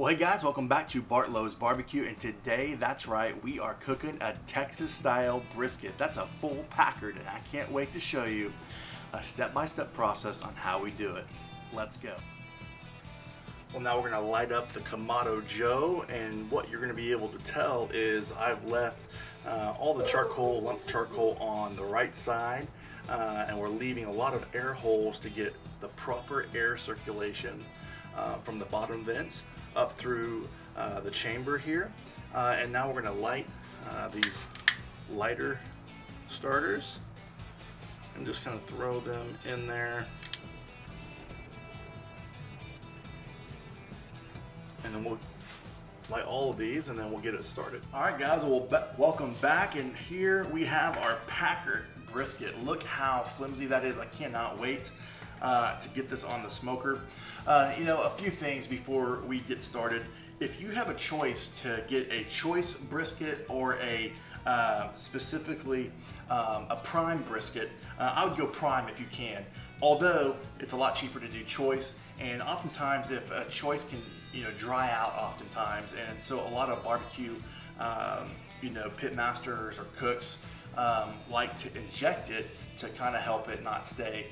Well, hey guys, welcome back to Bartlow's Barbecue, and today, that's right, we are cooking a Texas-style brisket. That's a full packer, and I can't wait to show you a step-by-step process on how we do it. Let's go. Well, now we're gonna light up the Kamado Joe, and what you're gonna be able to tell is I've left all the charcoal, lump charcoal on the right side, and we're leaving a lot of air holes to get the proper air circulation from the bottom vents up through the chamber here. And now we're gonna light these lighter starters and just kind of throw them in there. And then we'll light all of these and then we'll get it started. All right guys, well, welcome back, and here we have our packer brisket. Look how flimsy that is. I cannot wait to get this on the smoker. You know, a few things before we get started. If you have a choice to get a choice brisket or a specifically a prime brisket, I would go prime if you can. Although it's a lot cheaper to do choice, and oftentimes if a choice can dry out oftentimes, and so a lot of barbecue pit masters or cooks like to inject it to kind of help it not stay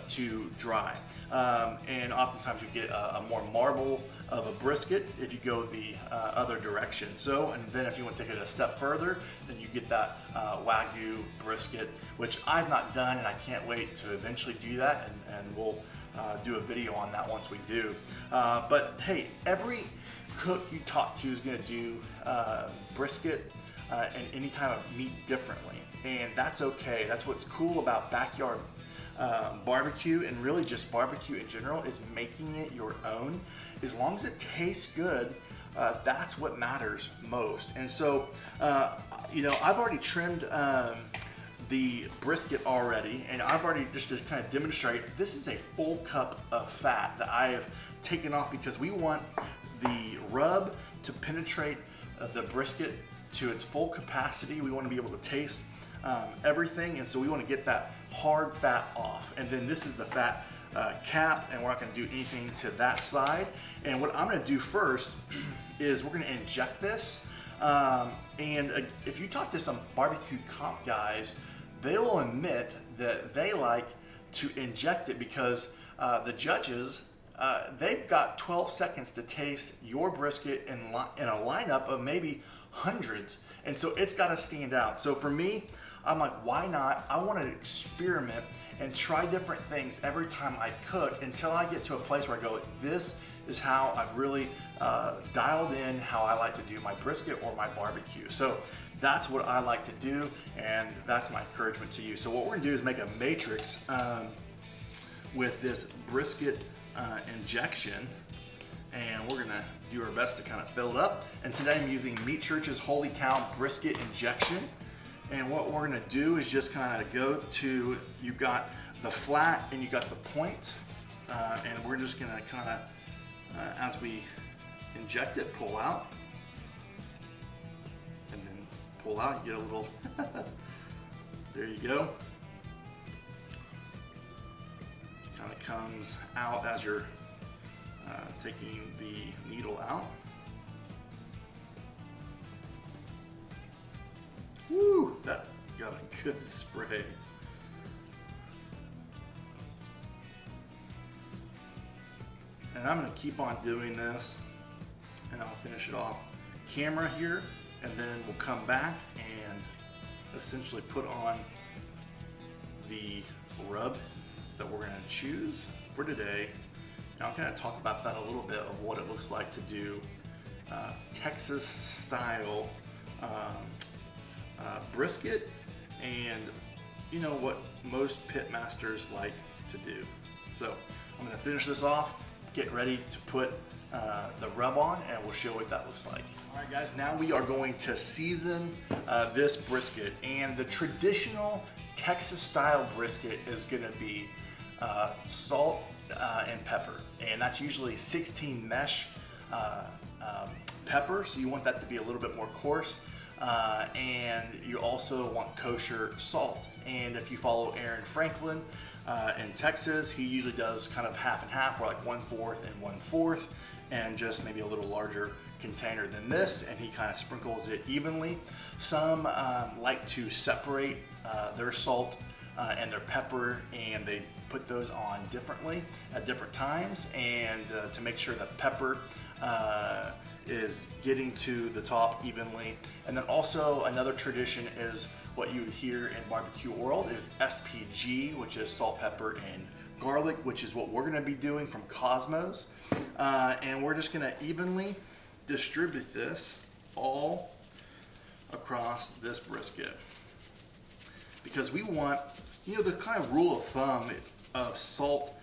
too dry. And oftentimes you get a more marble of a brisket if you go the other direction. So, and then if you want to take it a step further, then you get that Wagyu brisket, which I've not done, and I can't wait to eventually do that, and we'll do a video on that once we do. But hey, every cook you talk to is going to do brisket and any type of meat differently, and that's okay. That's what's cool about backyard barbecue, and really just barbecue in general, is making it your own. As long as it tastes good, that's what matters most. And so I've already trimmed the brisket already, and I've already, just to kind of demonstrate, this is a full cup of fat that I have taken off because we want the rub to penetrate the brisket to its full capacity. We want to be able to taste everything, and so we want to get that hard fat off. And then this is the fat cap, and we're not going to do anything to that side. And what I'm going to do first is we're going to inject this. And if you talk to some barbecue comp guys, they will admit that they like to inject it because the judges, they've got 12 seconds to taste your brisket in a lineup of maybe hundreds, and so it's got to stand out. So for me, I'm like, why not? I want to experiment and try different things every time I cook until I get to a place where I go, this is how I've really dialed in how I like to do my brisket or my barbecue. So that's what I like to do, and that's my encouragement to you. So what we're gonna do is make a matrix with this brisket injection, and we're gonna do our best to kind of fill it up. And today I'm using Meat Church's Holy Cow Brisket Injection. And what we're gonna do is just kind of go to, you've got the flat and you got the point, and we're just gonna kind of, as we inject it, pull out, and then pull out, you get a little, there you go. Kind of comes out as you're taking the needle out. Woo, that got a good spray. And I'm gonna keep on doing this, and I'll finish it off camera here, and then we'll come back and essentially put on the rub that we're gonna choose for today. And I'll kind of talk about that a little bit of what it looks like to do Texas style brisket, and what most pit masters like to do. So I'm going to finish this off, get ready to put the rub on, and we'll show what that looks like. All right guys, now we are going to season this brisket, and the traditional Texas style brisket is going to be salt and pepper, and that's usually 16 mesh pepper, so you want that to be a little bit more coarse. And you also want kosher salt. And if you follow Aaron Franklin, in Texas. He usually does kind of half and half, or like 1/4 and 1/4. and just maybe a little larger container than this, and he kind of sprinkles it evenly. Some like to separate their salt and their pepper, and they put those on differently at different times, and to make sure that pepper is getting to the top evenly. And then also another tradition is what you hear in barbecue world is SPG, which is salt, pepper, and garlic, which is what we're gonna be doing from Kosmosq. And we're just gonna evenly distribute this all across this brisket. Because we want, the kind of rule of thumb of salt,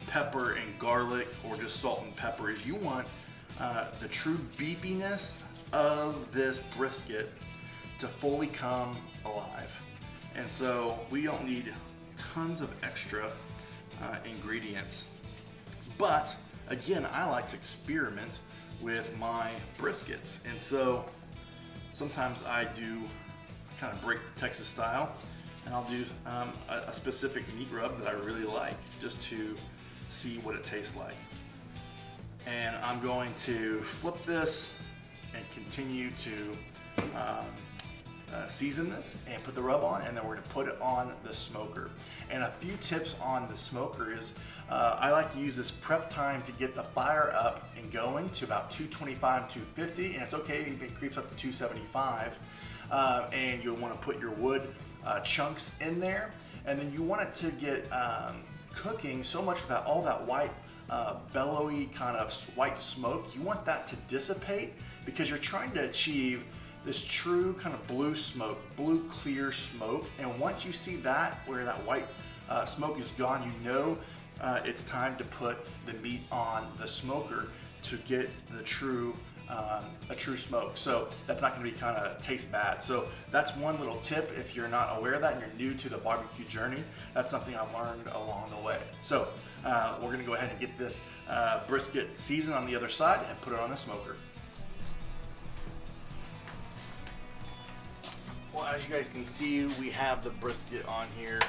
pepper, and garlic, or just salt and pepper, is you want the true beefiness of this brisket to fully come alive. And so we don't need tons of extra ingredients. But again, I like to experiment with my briskets. And so sometimes I do kind of break the Texas style, and I'll do a specific meat rub that I really like, just to see what it tastes like. And I'm going to flip this and continue to season this and put the rub on, and then we're gonna put it on the smoker. And a few tips on the smoker is I like to use this prep time to get the fire up and going to about 225, 250, and it's okay if it creeps up to 275. And you'll want to put your wood chunks in there, and then you want it to get cooking so much that all that white bellowy kind of white smoke, you want that to dissipate, because you're trying to achieve this true kind of blue smoke, blue clear smoke. And once you see that, where that white smoke is gone, you know it's time to put the meat on the smoker to get the true a true smoke. So that's not going to be kind of taste bad. So that's one little tip if you're not aware of that and you're new to the barbecue journey. That's something I've learned along the way. So we're going to go ahead and get this brisket seasoned on the other side and put it on the smoker. Well, as you guys can see, we have the brisket on here.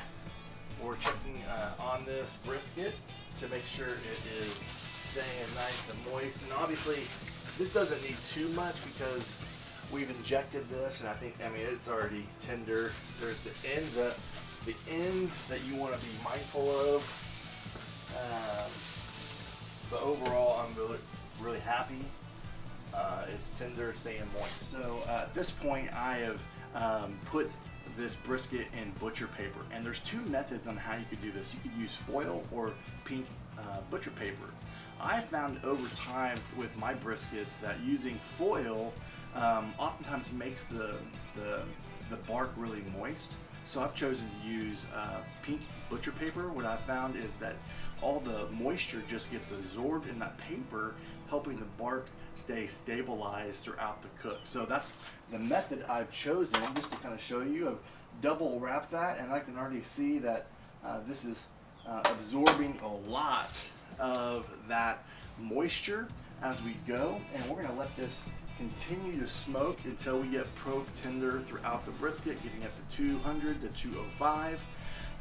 We're checking on this brisket to make sure it is staying nice and moist. And obviously, this doesn't need too much because we've injected this, and I mean, it's already tender. There's the ends that you want to be mindful of. But overall, I'm really happy. It's tender, staying moist. So at this point, I have put this brisket in butcher paper, and there's two methods on how you could do this. You could use foil or pink butcher paper. I found over time with my briskets that using foil oftentimes makes the bark really moist. So I've chosen to use pink butcher paper. What I found is that all the moisture just gets absorbed in that paper, helping the bark stay stabilized throughout the cook. So that's the method I've chosen, just to kind of show you. I've double wrapped that, and I can already see that this is absorbing a lot of that moisture as we go, and we're going to let this continue to smoke until we get probe tender throughout the brisket, getting up to 200 to 205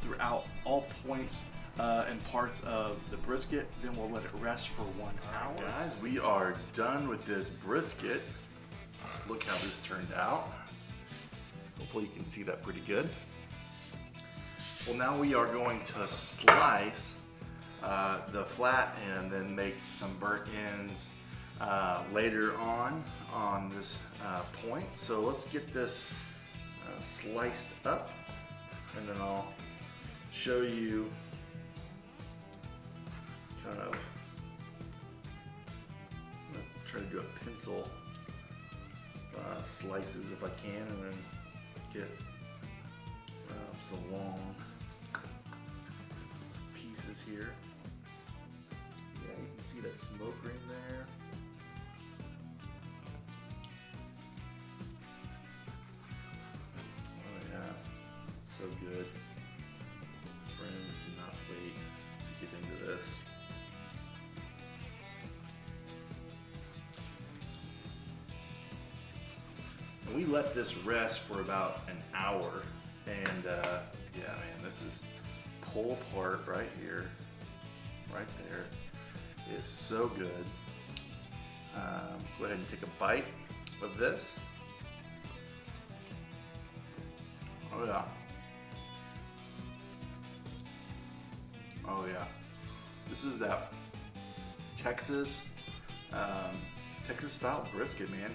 throughout all points and parts of the brisket. Then we'll let it rest for 1 hour. All right, guys, we are done with this brisket. Look how this turned out. Hopefully you can see that pretty good. Well, now we are going to slice the flat and then make some burnt ends later on this point. So let's get this sliced up, and then I'll show you kind of, I'm gonna try to do a pencil slices if I can, and then get some long pieces here. Yeah, you can see that smoke ring there. Oh yeah, so good. Friends, cannot wait to get into this. And we let this rest for about an hour, and yeah, man, this is pull apart right here, right there. It's so good. go ahead and take a bite of this. Oh yeah. Oh yeah. This is that Texas style brisket, man.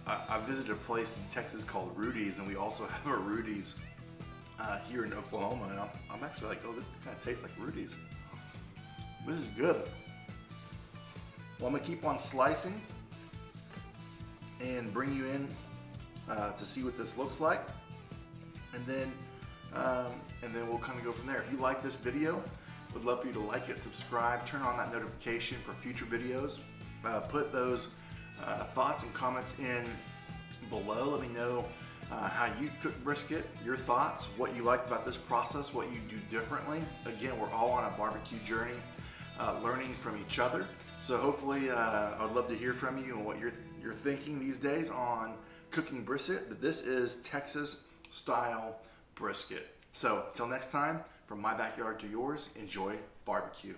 I visited a place in Texas called Rudy's, and we also have a Rudy's here in Oklahoma, and I'm actually like, oh, this kind of tastes like Rudy's. This is good. Well, I'm gonna keep on slicing and bring you in to see what this looks like, and then we'll kind of go from there. If you like this video, would love for you to like it, subscribe, turn on that notification for future videos. Put those thoughts and comments in below. Let me know how you cook brisket, your thoughts, what you liked about this process, what you do differently. Again, we're all on a barbecue journey, learning from each other. So hopefully, I'd love to hear from you and what you're thinking these days on cooking brisket. But this is Texas style brisket. So till next time, from my backyard to yours, enjoy barbecue.